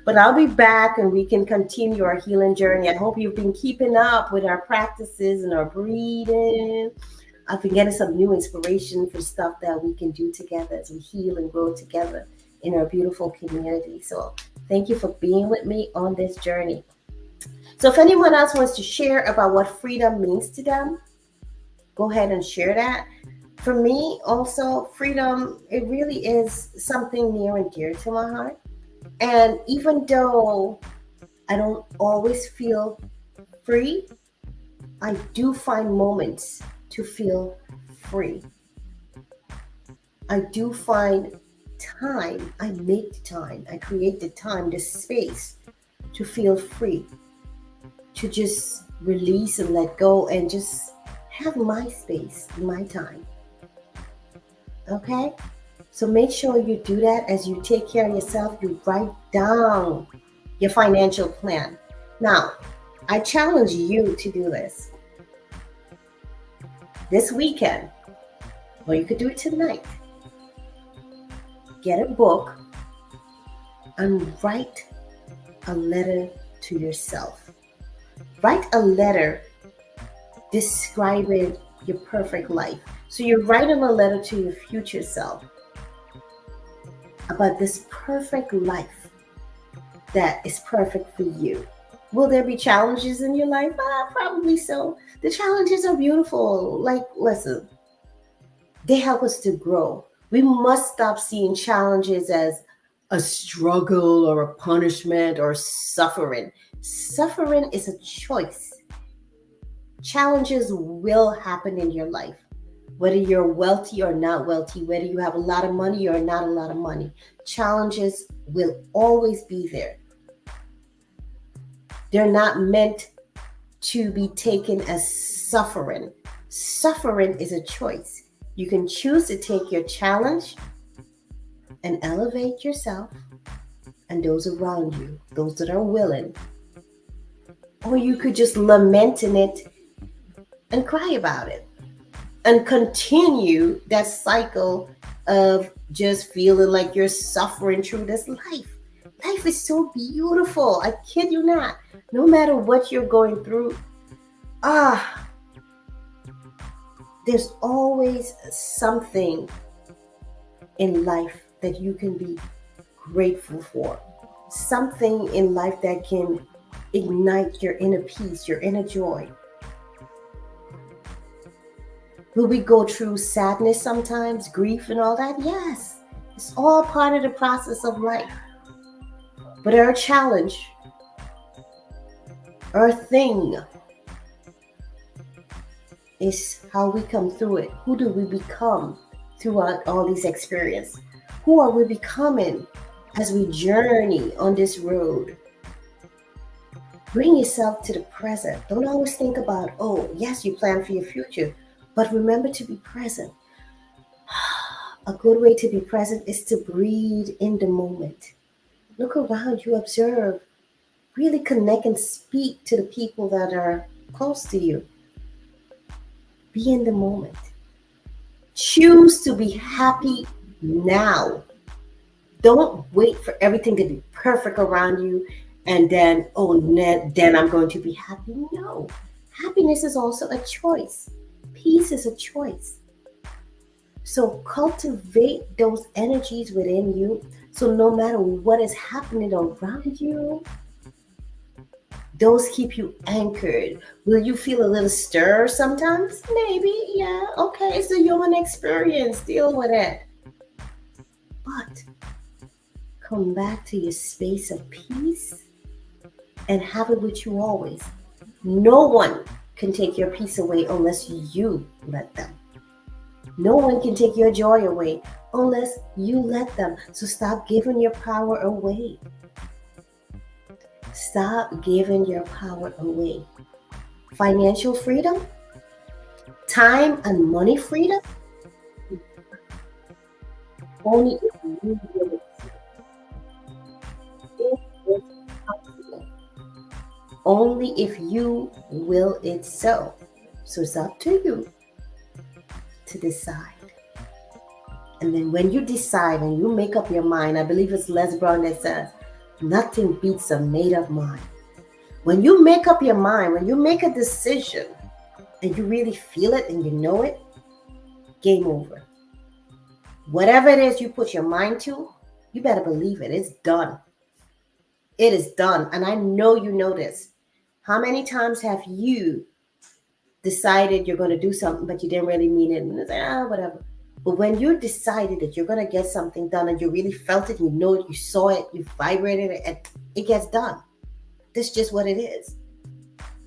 [SPEAKER 2] but I'll be back and we can continue our healing journey. I hope you've been keeping up with our practices and our breathing. I've been getting some new inspiration for stuff that we can do together as we heal and grow together in our beautiful community. So thank you for being with me on this journey. So if anyone else wants to share about what freedom means to them, go ahead and share that. For me, also, freedom, it really is something near and dear to my heart. And even though I don't always feel free, I do find moments to feel free. I do find time, I make the time, I create the time, the space to feel free, to just release and let go and just have my space, my time. Okay? So make sure you do that as you take care of yourself. You write down your financial plan. Now, I challenge you to do this. This weekend, or you could do it tonight. Get a book and write a letter to yourself. Write a letter describing your perfect life. So you're writing a letter to your future self about this perfect life that is perfect for you. Will there be challenges in your life? Probably so. The challenges are beautiful. Like, listen, they help us to grow. We must stop seeing challenges as a struggle or a punishment or suffering. Suffering is a choice. Challenges will happen in your life, whether you're wealthy or not wealthy, whether you have a lot of money or not a lot of money. Challenges will always be there. They're not meant to be taken as suffering. Suffering is a choice. You can choose to take your challenge and elevate yourself and those around you, those that are willing. Or you could just lament in it and cry about it and continue that cycle of just feeling like you're suffering through this life. Life is so beautiful. I kid you not. No matter what you're going through, there's always something in life that you can be grateful for. Something in life that can ignite your inner peace, your inner joy. Will we go through sadness sometimes, grief and all that? Yes. It's all part of the process of life. But our challenge, our thing, is how we come through it. Who do we become throughout all these experiences? Who are we becoming as we journey on this road? Bring yourself to the present. Don't always think about, oh, yes, you plan for your future, but remember to be present. A good way to be present is to breathe in the moment. Look around you, observe, really connect and speak to the people that are close to you. Be in the moment. Choose to be happy now. Don't wait for everything to be perfect around you and then, then I'm going to be happy. No. Happiness is also a choice. Peace is a choice. So cultivate those energies within you. So no matter what is happening around you, those keep you anchored. Will you feel a little stir sometimes? Maybe, yeah. Okay, it's a human experience. Deal with it. But come back to your space of peace and have it with you always. No one can take your peace away unless you let them. No one can take your joy away unless you let them. So stop giving your power away. Stop giving your power away. Financial freedom, time and money freedom, only if you will it. It is possible. Only if you will it so. So it's up to you to decide. And then when you decide and you make up your mind, I believe it's Les Brown that says, nothing beats a made up mind. When you make up your mind, when you make a decision and you really feel it and you know it, game over. Whatever it is you put your mind to, you better believe it. It's done. It is done. And I know you know this. How many times have you decided you're going to do something, but you didn't really mean it? And it's like, whatever. But when you decided that you're going to get something done and you really felt it, you know it, you saw it, you vibrated it, and it gets done. That's just what it is.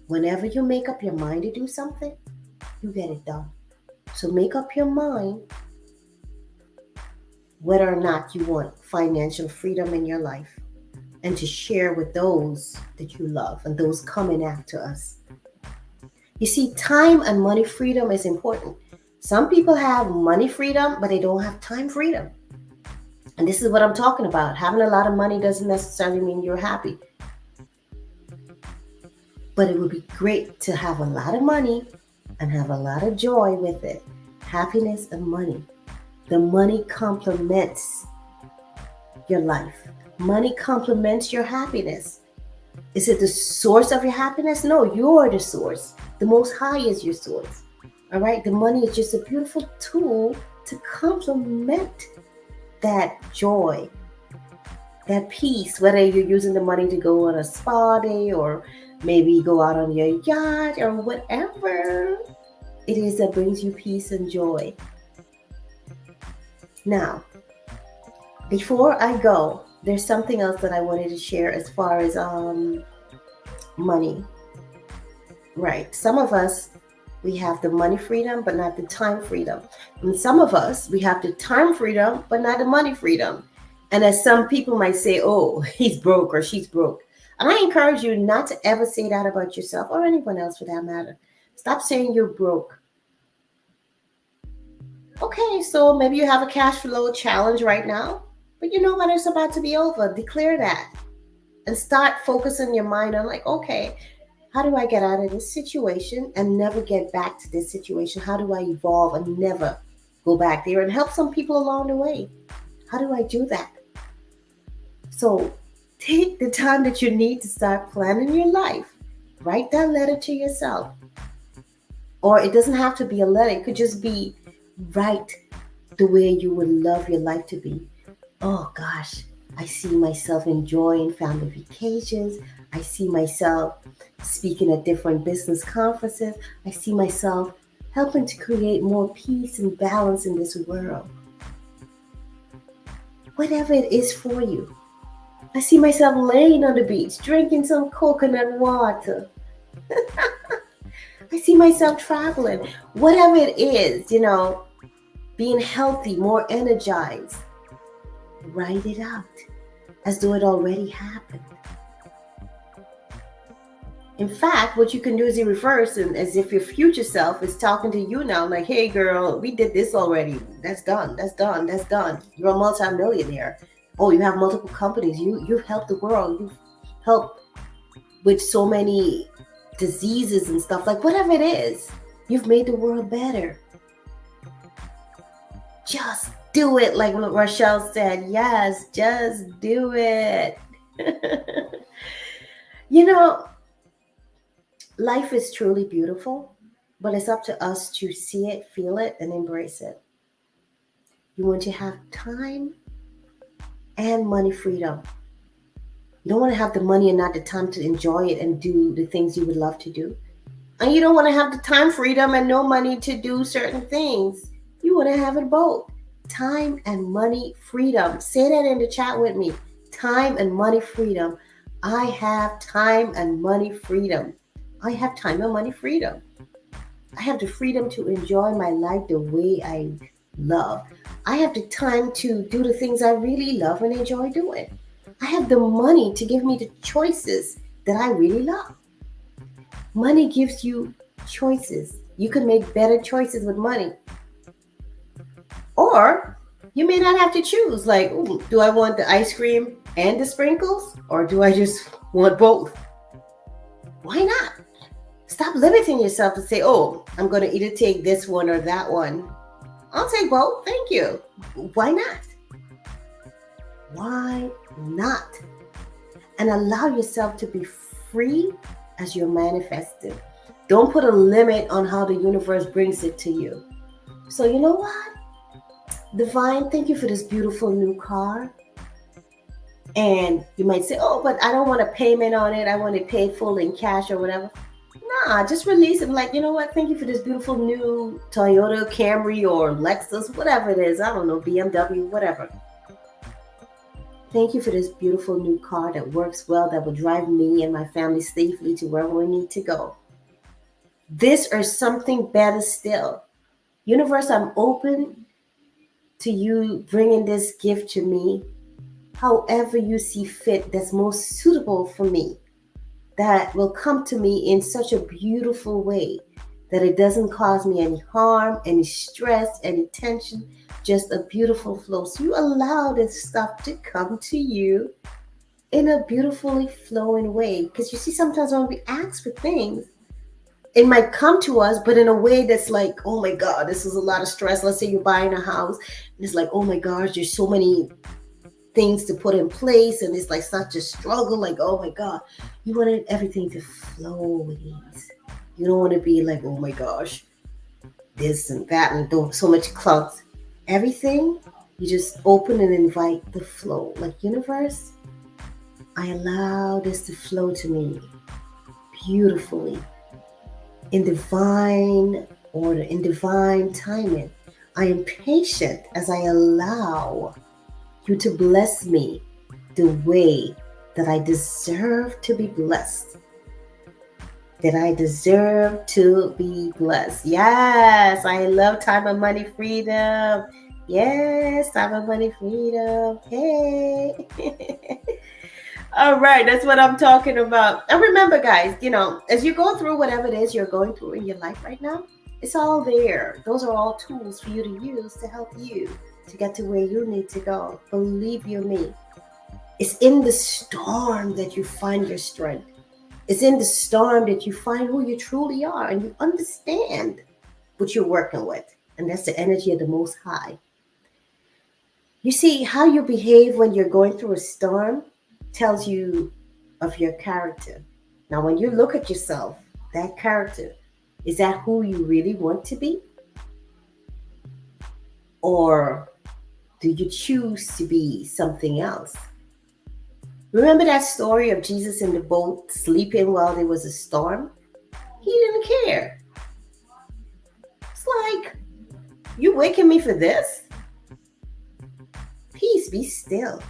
[SPEAKER 2] Whenever you make up your mind to do something, you get it done. So make up your mind whether or not you want financial freedom in your life and to share with those that you love and those coming after us. You see, time and money freedom is important. Some people have money freedom, but they don't have time freedom. And this is what I'm talking about. Having a lot of money doesn't necessarily mean you're happy. But it would be great to have a lot of money and have a lot of joy with it. Happiness and money. The money complements your life. Money complements your happiness. Is it the source of your happiness? No, you're the source. The Most High is your source. All right? The money is just a beautiful tool to complement that joy, that peace, whether you're using the money to go on a spa day or maybe go out on your yacht or whatever it is that brings you peace and joy. Now, before I go, there's something else that I wanted to share as far as money. Right. Some of us, we have the money freedom, but not the time freedom. And some of us, we have the time freedom, but not the money freedom. And as some people might say, oh, he's broke or she's broke. And I encourage you not to ever say that about yourself or anyone else for that matter. Stop saying you're broke. Okay, so maybe you have a cash flow challenge right now, but you know what? It's about to be over. Declare that and start focusing your mind on like, okay, how do I get out of this situation and never get back to this situation? How do I evolve and never go back there and help some people along the way? How do I do that? So take the time that you need to start planning your life. Write that letter to yourself. Or it doesn't have to be a letter. It could just be write the way you would love your life to be. Oh gosh, I see myself enjoying family vacations. I see myself speaking at different business conferences. I see myself helping to create more peace and balance in this world. Whatever it is for you. I see myself laying on the beach, drinking some coconut water. I see myself traveling. Whatever it is, being healthy, more energized. Write it out as though it already happened. In fact, what you can do is you reverse and as if your future self is talking to you now, like, hey girl, we did this already. That's done. That's done. That's done. You're a multi-millionaire. Oh, you have multiple companies. You've helped the world. You've helped with so many diseases and stuff. Like whatever it is, you've made the world better. Just do it. Like what Rochelle said. Yes, just do it. Life is truly beautiful, but it's up to us to see it, feel it, and embrace it. You want to have time and money freedom. You don't want to have the money and not the time to enjoy it and do the things you would love to do. And you don't want to have the time freedom and no money to do certain things. You want to have it both. Time and money freedom. Say that in the chat with me. Time and money freedom. I have time and money freedom. I have time and money freedom. I have the freedom to enjoy my life the way I love. I have the time to do the things I really love and enjoy doing. I have the money to give me the choices that I really love. Money gives you choices. You can make better choices with money. Or you may not have to choose. Like, do I want the ice cream and the sprinkles? Or do I just want both? Why not? Stop limiting yourself to say, oh, I'm going to either take this one or that one. I'll take both. Thank you. Why not? Why not? And allow yourself to be free as you're manifesting. Don't put a limit on how the universe brings it to you. So, you know what? Divine, thank you for this beautiful new car. And you might say, oh, but I don't want a payment on it. I want it paid full in cash or whatever. Nah, just release it. Like, you know what? Thank you for this beautiful new Toyota Camry or Lexus, whatever it is. I don't know, BMW, whatever. Thank you for this beautiful new car that works well, that will drive me and my family safely to wherever we need to go. This or something better still. Universe, I'm open to you bringing this gift to me however you see fit, that's most suitable for me, that will come to me in such a beautiful way that it doesn't cause me any harm, any stress, any tension, just a beautiful flow. So you allow this stuff to come to you in a beautifully flowing way. Because you see, sometimes when we ask for things, it might come to us, but in a way that's like, oh my God, this is a lot of stress. Let's say you're buying a house, and it's like, oh my gosh, there's so many things to put in place, and it's like such a struggle. Like, oh my God, you want everything to flow with ease. You don't want to be like, oh my gosh, this and that, and so much clunks. Everything, you just open and invite the flow. Like, universe, I allow this to flow to me beautifully, in divine order, in divine timing. I am patient as I allow you to bless me the way that I deserve to be blessed. That I deserve to be blessed. Yes, I love time and money freedom. Yes, time and money freedom. Hey. All right, that's what I'm talking about. And remember, guys, as you go through whatever it is you're going through in your life right now, it's all there. Those are all tools for you to use to help you to get to where you need to go. Believe you me. It's in the storm that you find your strength. It's in the storm that you find who you truly are, and you understand what you're working with. And that's the energy of the Most High. You see, how you behave when you're going through a storm tells you of your character. Now, when you look at yourself, that character, is that who you really want to be? Or do you choose to be something else? Remember that story of Jesus in the boat sleeping while there was a storm? He didn't care. It's like, you waking me for this? Peace, be still.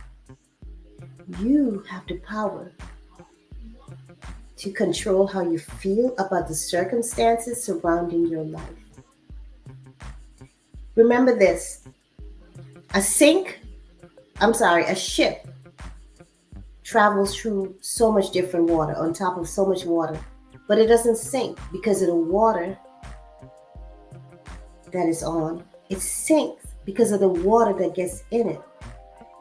[SPEAKER 2] You have the power to control how you feel about the circumstances surrounding your life. Remember this. A ship travels through so much different water, on top of so much water, but it doesn't sink because of the water that is on. It sinks because of the water that gets in it.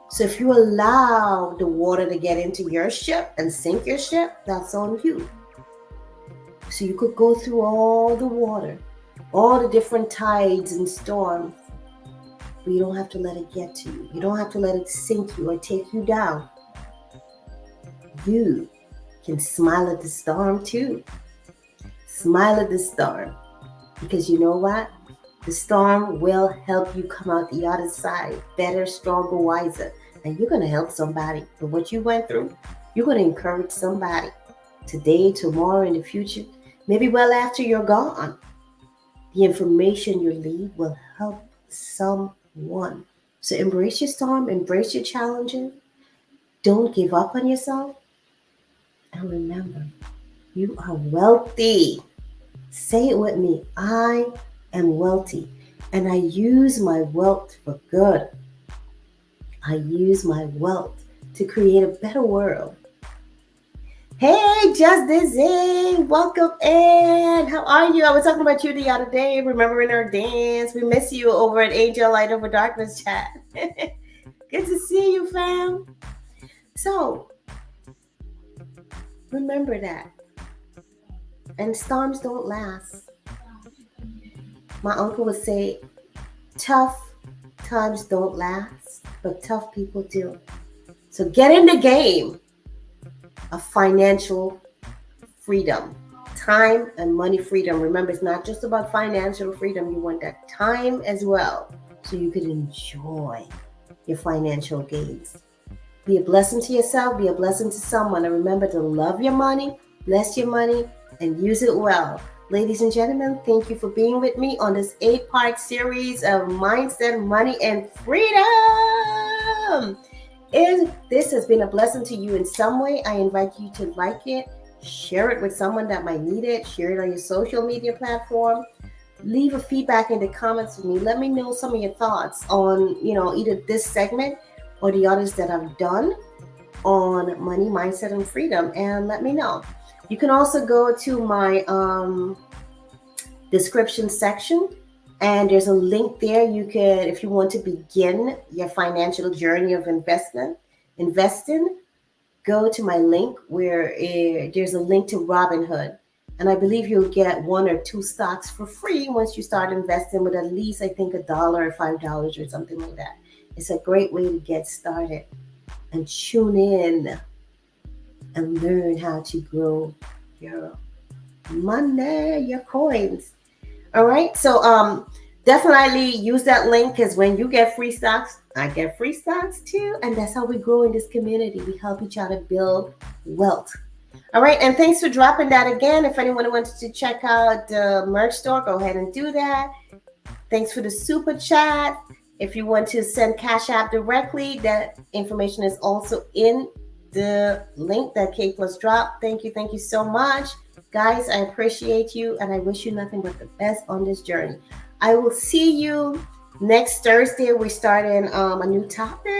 [SPEAKER 2] So if you allow the water to get into your ship and sink your ship, that's on you. So you could go through all the water, all the different tides and storms, but you don't have to let it get to you. You don't have to let it sink you or take you down. You can smile at the storm too. Smile at the storm, because you know what? The storm will help you come out the other side better, stronger, wiser. And you're going to help somebody. But what you went through, you're going to encourage somebody today, tomorrow, in the future, maybe well after you're gone. The information you leave will help someone. So embrace your storm, embrace your challenges. Don't give up on yourself. And remember, you are wealthy. Say it with me. I am wealthy, and I use my wealth for good. I use my wealth to create a better world. Hey, Justice, welcome in. How are you? I was talking about you the other day, remembering our dance. We miss you over at Angel Light Over Darkness chat. Good to see you, fam. So, remember that. And storms don't last. My uncle would say, Tough times don't last, but tough people do. So get in the game of financial freedom, time and money freedom. Remember, it's not just about financial freedom. You want that time as well, so you could enjoy your financial gains. Be a blessing to yourself, be a blessing to someone, and remember to love your money, bless your money, and use it well. Ladies and gentlemen, thank you for being with me on this 8-part series of mindset, money, and freedom. If this has been a blessing to you in some way, I invite you to like it, share it with someone that might need it, share it on your social media platform. Leave a feedback in the comments with me. Let me know some of your thoughts on, either this segment or the others that I've done on money, mindset, and freedom, and let me know. You can also go to my description section, and there's a link there. You can, if you want to begin your financial journey of investing, go to my link where there's a link to Robinhood. And I believe you'll get 1 or 2 stocks for free once you start investing with at least, I think, $1 or $5 or something like that. It's a great way to get started and tune in and learn how to grow your money, your coins. All right. So definitely use that link, because when you get free stocks, I get free stocks too. And that's how we grow in this community. We help each other build wealth. All right. And thanks for dropping that again. If anyone wanted to check out the merch store, go ahead and do that. Thanks for the super chat. If you want to send Cash App directly, that information is also in the link that K Plus dropped. Thank you so much. Guys, I appreciate you, and I wish you nothing but the best on this journey. I will see you next Thursday. We're starting a new topic.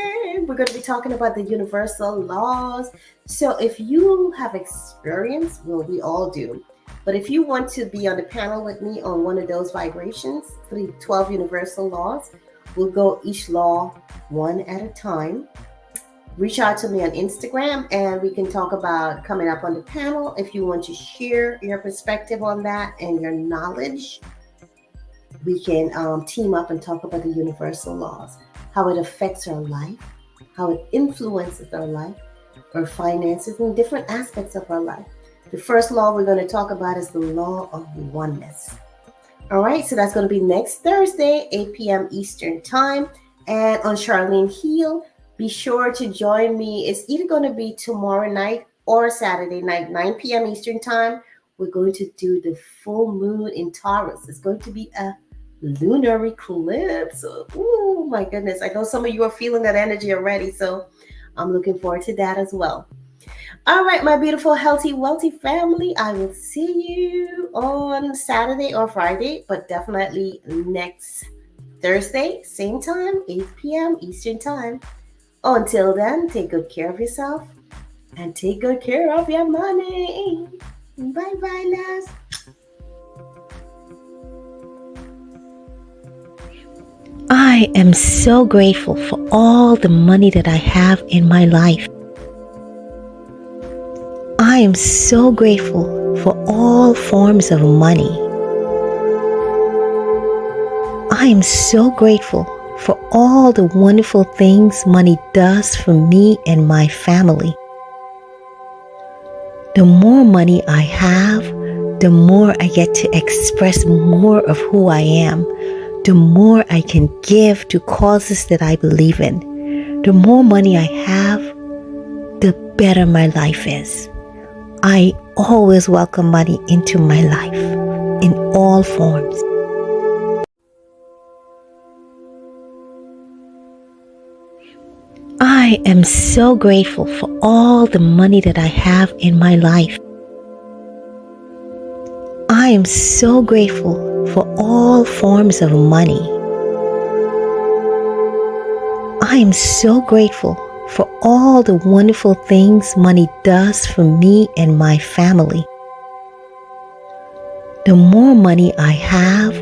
[SPEAKER 2] We're going to be talking about the universal laws. So if you have experience, well, we all do, but if you want to be on the panel with me on one of those vibrations for the 12 universal laws, we'll go each law one at a time. Reach out to me on Instagram and we can talk about coming up on the panel. If you want to share your perspective on that and your knowledge, we can team up and talk about the universal laws, how it affects our life, how it influences our life, our finances, and different aspects of our life. The first law we're going to talk about is the law of oneness. All right, so that's going to be next Thursday, 8 p.m. Eastern Time. And on Charlene Heal, be sure to join me. It's either going to be tomorrow night or Saturday night, 9 p.m. Eastern Time. We're going to do the full moon in Taurus. It's going to be a lunar eclipse. Oh, my goodness. I know some of you are feeling that energy already, so I'm looking forward to that as well. All right, my beautiful, healthy, wealthy family. I will see you on Saturday or Friday, but definitely next Thursday, same time, 8 p.m. Eastern Time. Until then, take good care of yourself and take good care of your money. Bye-bye, loves.
[SPEAKER 1] I am so grateful for all the money that I have in my life. I am so grateful for all forms of money. I am so grateful for all the wonderful things money does for me and my family. The more money I have, the more I get to express more of who I am. The more I can give to causes that I believe in. The more money I have, the better my life is. I always welcome money into my life in all forms. I am so grateful for all the money that I have in my life. I am so grateful for all forms of money. I am so grateful for all the wonderful things money does for me and my family. The more money I have,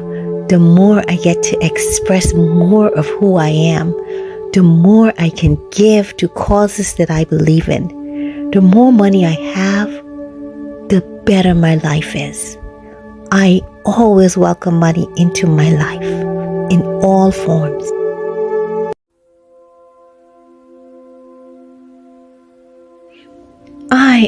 [SPEAKER 1] the more I get to express more of who I am. The more I can give to causes that I believe in. The more money I have, the better my life is. I always welcome money into my life in all forms.